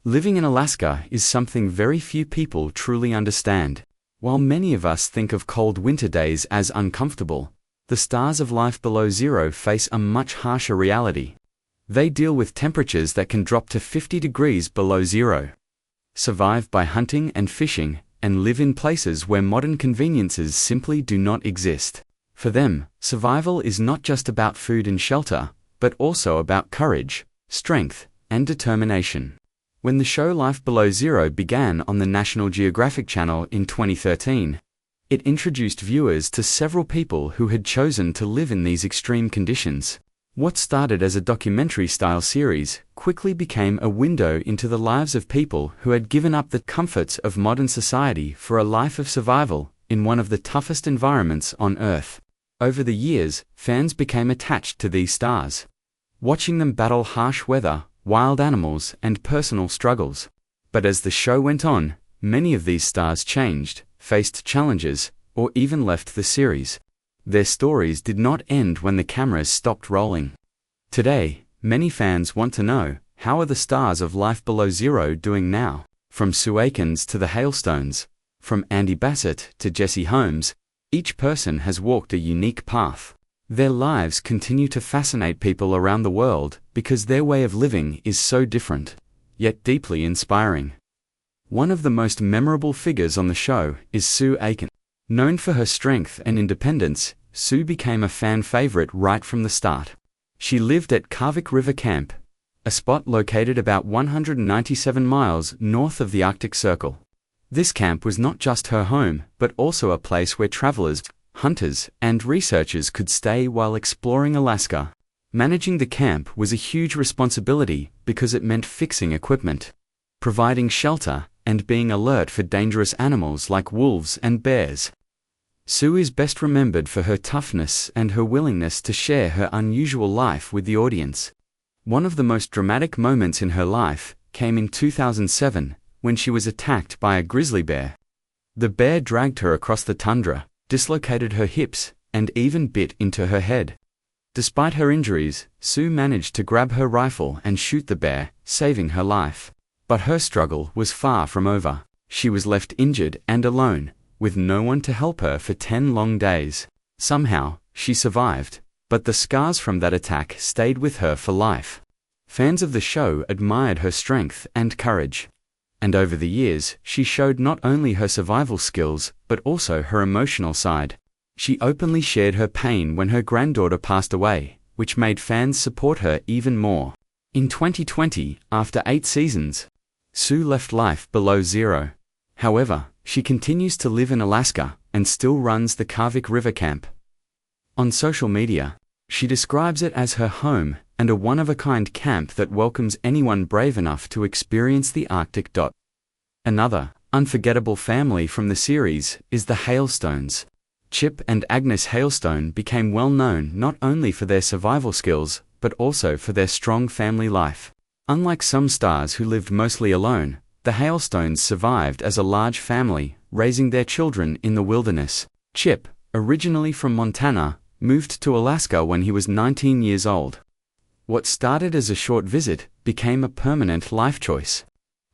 Living in Alaska is something very few people truly understand. While many of us think of cold winter days as uncomfortable, the stars of life below zero face a much harsher reality. They deal with temperatures that can drop to 50 degrees below zero, survive by hunting and fishing, and live in places where modern conveniences simply do not exist. For them, survival is not just about food and shelter, but also about courage, strength, and determination. When the show Life Below Zero began on the National Geographic Channel in 2013, it introduced viewers to several people who had chosen to live in these extreme conditions. What started as a documentary-style series quickly became a window into the lives of people who had given up the comforts of modern society for a life of survival in one of the toughest environments on Earth. Over the years, fans became attached to these stars, watching them battle harsh weather, wild animals, and personal struggles. But as the show went on, many of these stars changed, faced challenges, or even left the series. Their stories did not end when the cameras stopped rolling. Today, many fans want to know, how are the stars of Life Below Zero doing now? From Sue Aikens to the Hailstones, from Andy Bassett to Jessie Holmes, each person has walked a unique path. Their lives continue to fascinate people around the world because their way of living is so different, yet deeply inspiring. One of the most memorable figures on the show is Sue Aikens. Known for her strength and independence, Sue became a fan favorite right from the start. She lived at Kavik River Camp, a spot located about 197 miles north of the Arctic Circle. This camp was not just her home, but also a place where travelers, hunters, and researchers could stay while exploring Alaska. Managing the camp was a huge responsibility because it meant fixing equipment, providing shelter, and being alert for dangerous animals like wolves and bears. Sue is best remembered for her toughness and her willingness to share her unusual life with the audience. One of the most dramatic moments in her life came in 2007 when she was attacked by a grizzly bear. The bear dragged her across the tundra, dislocated her hips, and even bit into her head. Despite her injuries, Sue managed to grab her rifle and shoot the bear, saving her life. But her struggle was far from over. She was left injured and alone, with no one to help her for 10 long days. Somehow, she survived, but the scars from that attack stayed with her for life. Fans of the show admired her strength and courage. And over the years, she showed not only her survival skills, but also her emotional side. She openly shared her pain when her granddaughter passed away, which made fans support her even more. In 2020, after 8 seasons, Sue left Life Below Zero. However, she continues to live in Alaska and still runs the Kavik River Camp. On social media, she describes it as her home and a one-of-a-kind camp that welcomes anyone brave enough to experience the Arctic. Another unforgettable family from the series is the Hailstones. Chip and Agnes Hailstone became well known not only for their survival skills, but also for their strong family life. Unlike some stars who lived mostly alone, the Hailstones survived as a large family, raising their children in the wilderness. Chip, originally from Montana, moved to Alaska when he was 19 years old. What started as a short visit became a permanent life choice.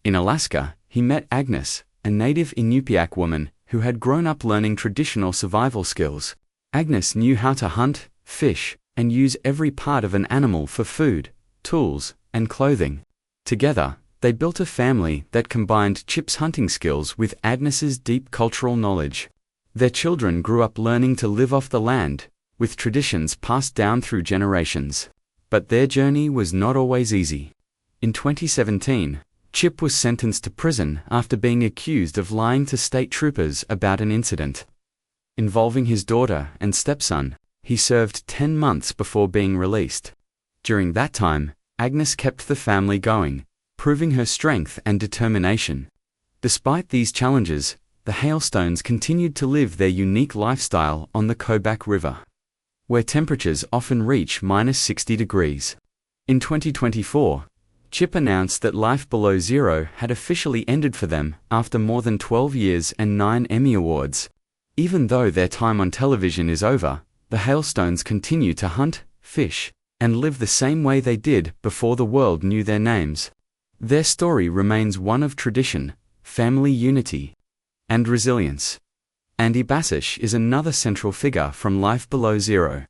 In Alaska, he met Agnes, a native Inupiaq woman who had grown up learning traditional survival skills. Agnes knew how to hunt, fish, and use every part of an animal for food, tools, and clothing. Together, they built a family that combined Chip's hunting skills with Agnes's deep cultural knowledge. Their children grew up learning to live off the land, with traditions passed down through generations. But their journey was not always easy. In 2017, Chip was sentenced to prison after being accused of lying to state troopers about an incident involving his daughter and stepson. He served 10 months before being released. During that time, Agnes kept the family going, proving her strength and determination. Despite these challenges, the Hailstones continued to live their unique lifestyle on the Kobuk River, where temperatures often reach -60 degrees. In 2024, Chip announced that Life Below Zero had officially ended for them after more than 12 years and 9 Emmy Awards. Even though their time on television is over, the Hailstones continue to hunt, fish, and live the same way they did before the world knew their names. Their story remains one of tradition, family unity, and resilience. Andy Basish is another central figure from Life Below Zero.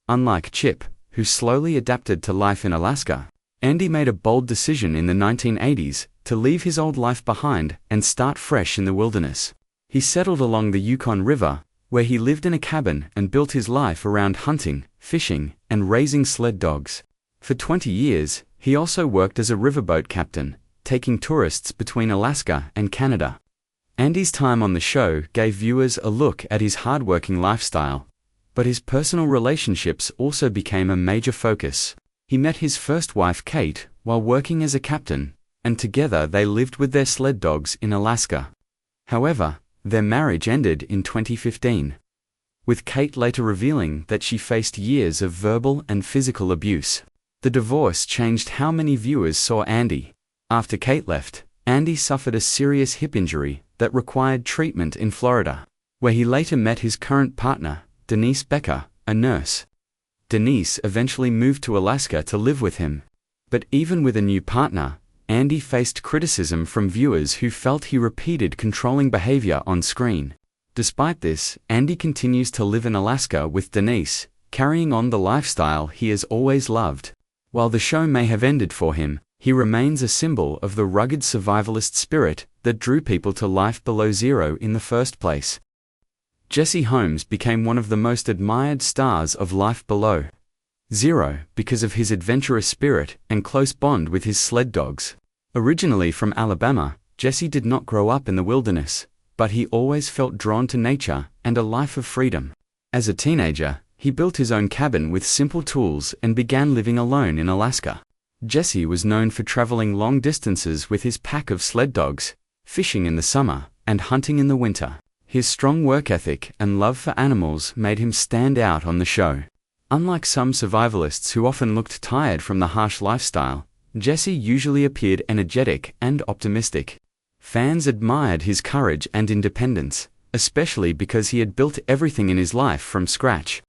Unlike Chip, who slowly adapted to life in Alaska, Andy made a bold decision in the 1980s to leave his old life behind and start fresh in the wilderness. He settled along the Yukon River, where he lived in a cabin and built his life around hunting, fishing, and raising sled dogs. For 20 years, he also worked as a riverboat captain, taking tourists between Alaska and Canada. Andy's time on the show gave viewers a look at his hardworking lifestyle, but his personal relationships also became a major focus. He met his first wife, Kate, while working as a captain, and together they lived with their sled dogs in Alaska. However, their marriage ended in 2015, with Kate later revealing that she faced years of verbal and physical abuse. The divorce changed how many viewers saw Andy. After Kate left, Andy suffered a serious hip injury that required treatment in Florida, where he later met his current partner, Denise Becker, a nurse. Denise eventually moved to Alaska to live with him. But even with a new partner, Andy faced criticism from viewers who felt he repeated controlling behavior on screen. Despite this, Andy continues to live in Alaska with Denise, carrying on the lifestyle he has always loved. While the show may have ended for him, he remains a symbol of the rugged survivalist spirit that drew people to Life Below Zero in the first place. Jessie Holmes became one of the most admired stars of Life Below Zero because of his adventurous spirit and close bond with his sled dogs. Originally from Alabama, Jessie did not grow up in the wilderness, but he always felt drawn to nature and a life of freedom. As a teenager, he built his own cabin with simple tools and began living alone in Alaska. Jessie was known for traveling long distances with his pack of sled dogs, fishing in the summer, and hunting in the winter. His strong work ethic and love for animals made him stand out on the show. Unlike some survivalists who often looked tired from the harsh lifestyle, Jessie usually appeared energetic and optimistic. Fans admired his courage and independence, especially because he had built everything in his life from scratch.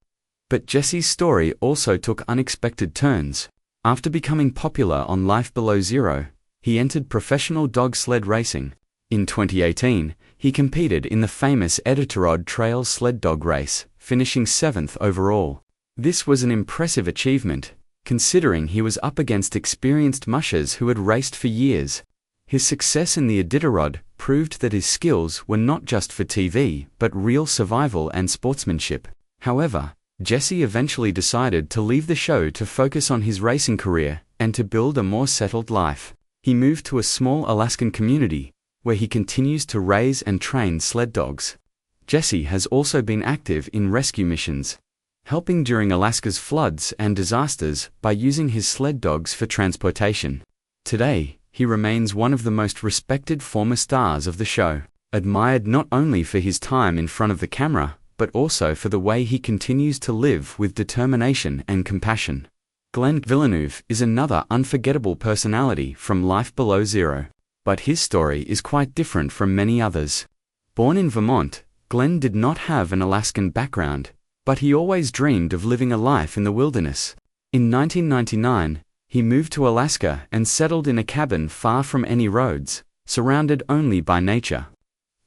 But Jessie's story also took unexpected turns. After becoming popular on Life Below Zero, he entered professional dog sled racing. In 2018, he competed in the famous Iditarod Trail sled dog race, finishing 7th overall. This was an impressive achievement, considering he was up against experienced mushers who had raced for years. His success in the Iditarod proved that his skills were not just for TV, but real survival and sportsmanship. However, Jessie eventually decided to leave the show to focus on his racing career and to build a more settled life. He moved to a small Alaskan community, where he continues to raise and train sled dogs. Jessie has also been active in rescue missions, helping during Alaska's floods and disasters by using his sled dogs for transportation. Today, he remains one of the most respected former stars of the show, admired not only for his time in front of the camera, but also for the way he continues to live with determination and compassion. Glenn Villeneuve is another unforgettable personality from Life Below Zero, but his story is quite different from many others. Born in Vermont, Glenn did not have an Alaskan background, but he always dreamed of living a life in the wilderness. In 1999, he moved to Alaska and settled in a cabin far from any roads, surrounded only by nature.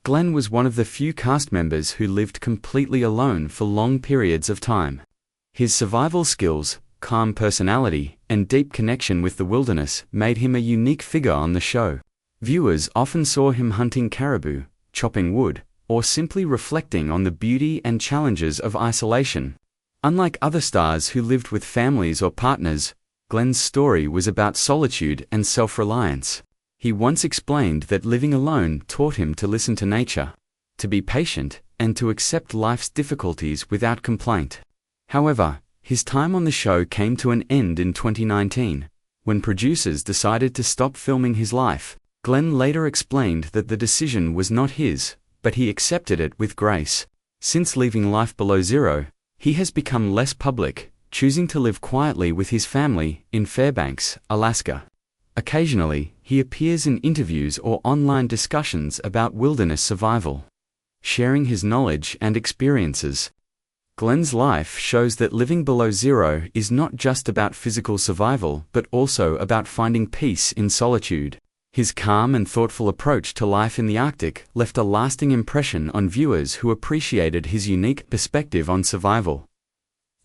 Glenn was one of the few cast members who lived completely alone for long periods of time. His survival skills, calm personality, and deep connection with the wilderness made him a unique figure on the show. Viewers often saw him hunting caribou, chopping wood, or simply reflecting on the beauty and challenges of isolation. Unlike other stars who lived with families or partners, Glenn's story was about solitude and self-reliance. He once explained that living alone taught him to listen to nature, to be patient, and to accept life's difficulties without complaint. However, his time on the show came to an end in 2019, when producers decided to stop filming his life. Glenn later explained that the decision was not his, but he accepted it with grace. Since leaving Life Below Zero, he has become less public, choosing to live quietly with his family in Fairbanks, Alaska. Occasionally, he appears in interviews or online discussions about wilderness survival, sharing his knowledge and experiences. Glenn's life shows that living below zero is not just about physical survival but also about finding peace in solitude. His calm and thoughtful approach to life in the Arctic left a lasting impression on viewers who appreciated his unique perspective on survival.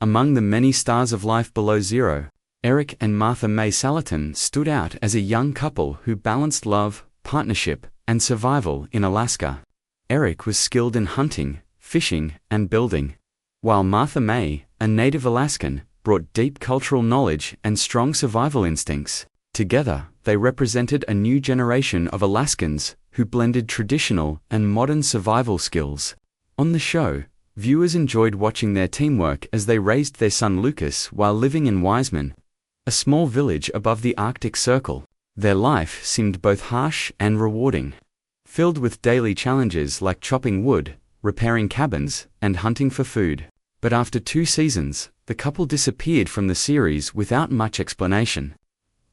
Among the many stars of life below zero, Eric and Martha May Salatin stood out as a young couple who balanced love, partnership, and survival in Alaska. Eric was skilled in hunting, fishing, and building, while Martha May, a native Alaskan, brought deep cultural knowledge and strong survival instincts. Together, they represented a new generation of Alaskans who blended traditional and modern survival skills. On the show, viewers enjoyed watching their teamwork as they raised their son Lucas while living in Wiseman, a small village above the Arctic Circle. Their life seemed both harsh and rewarding, filled with daily challenges like chopping wood, repairing cabins, and hunting for food. But after 2 seasons, the couple disappeared from the series without much explanation.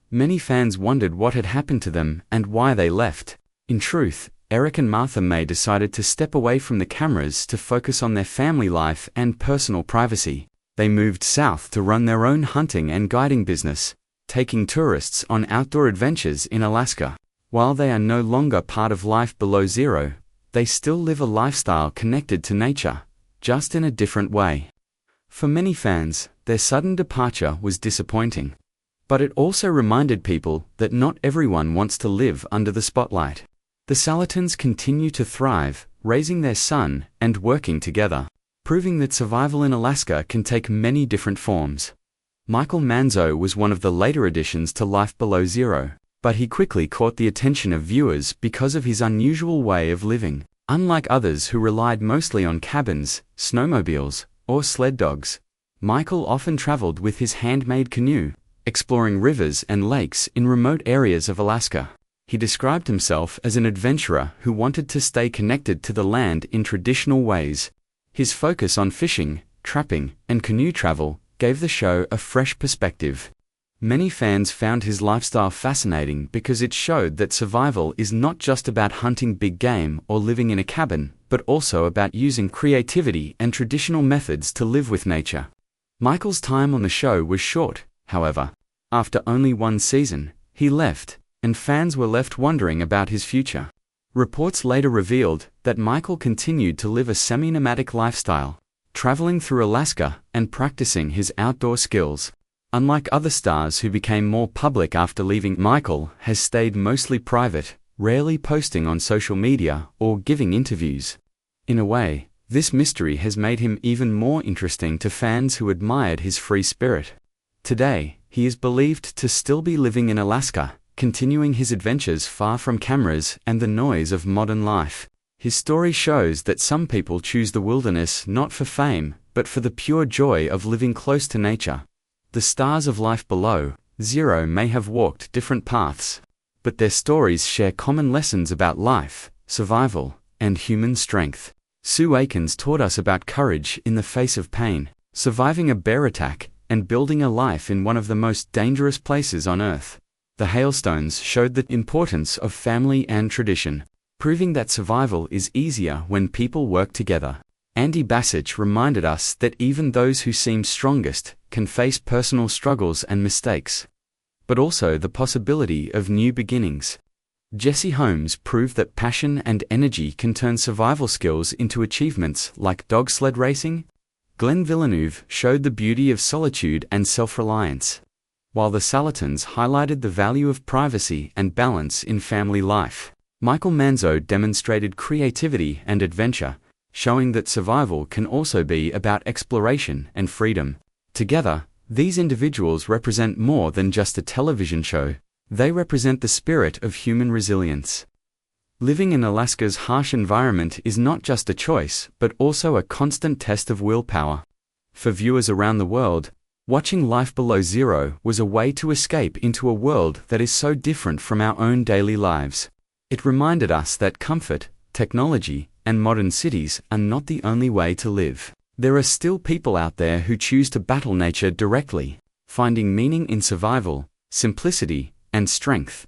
Many fans wondered what had happened to them and why they left. In truth, Eric and Martha May decided to step away from the cameras to focus on their family life and personal privacy. They moved south to run their own hunting and guiding business, taking tourists on outdoor adventures in Alaska. While they are no longer part of life below zero, they still live a lifestyle connected to nature, just in a different way. For many fans, their sudden departure was disappointing. But it also reminded people that not everyone wants to live under the spotlight. The Salatins continue to thrive, raising their son and working together, proving that survival in Alaska can take many different forms. Michael Manzo was one of the later additions to Life Below Zero, but he quickly caught the attention of viewers because of his unusual way of living. Unlike others who relied mostly on cabins, snowmobiles, or sled dogs, Michael often traveled with his handmade canoe, exploring rivers and lakes in remote areas of Alaska. He described himself as an adventurer who wanted to stay connected to the land in traditional ways. His focus on fishing, trapping, and canoe travel gave the show a fresh perspective. Many fans found his lifestyle fascinating because it showed that survival is not just about hunting big game or living in a cabin, but also about using creativity and traditional methods to live with nature. Michael's time on the show was short, however. After only 1 season, he left, and fans were left wondering about his future. Reports later revealed that Michael continued to live a semi-nomadic lifestyle, traveling through Alaska and practicing his outdoor skills. Unlike other stars who became more public after leaving, Michael has stayed mostly private, rarely posting on social media or giving interviews. In a way, this mystery has made him even more interesting to fans who admired his free spirit. Today, he is believed to still be living in Alaska, continuing his adventures far from cameras and the noise of modern life. His story shows that some people choose the wilderness not for fame, but for the pure joy of living close to nature. The stars of Life Below Zero may have walked different paths, but their stories share common lessons about life, survival, and human strength. Sue Aikens taught us about courage in the face of pain, surviving a bear attack, and building a life in one of the most dangerous places on Earth. The Hailstones showed the importance of family and tradition, proving that survival is easier when people work together. Andy Bassich reminded us that even those who seem strongest can face personal struggles and mistakes, but also the possibility of new beginnings. Jessie Holmes proved that passion and energy can turn survival skills into achievements like dog sled racing. Glenn Villeneuve showed the beauty of solitude and self-reliance, while the Salatins highlighted the value of privacy and balance in family life. Michael Manzo demonstrated creativity and adventure, showing that survival can also be about exploration and freedom. Together, these individuals represent more than just a television show. They represent the spirit of human resilience. Living in Alaska's harsh environment is not just a choice, but also a constant test of willpower. For viewers around the world, watching Life Below Zero was a way to escape into a world that is so different from our own daily lives. It reminded us that comfort, technology, and modern cities are not the only way to live. There are still people out there who choose to battle nature directly, finding meaning in survival, simplicity, and strength.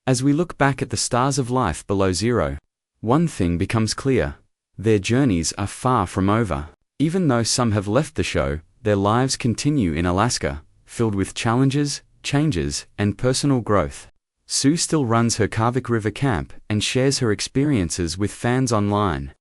As we look back at the stars of Life Below Zero, one thing becomes clear: their journeys are far from over. Even though some have left the show, their lives continue in Alaska, filled with challenges, changes, and personal growth. Sue still runs her Kavik River camp and shares her experiences with fans online.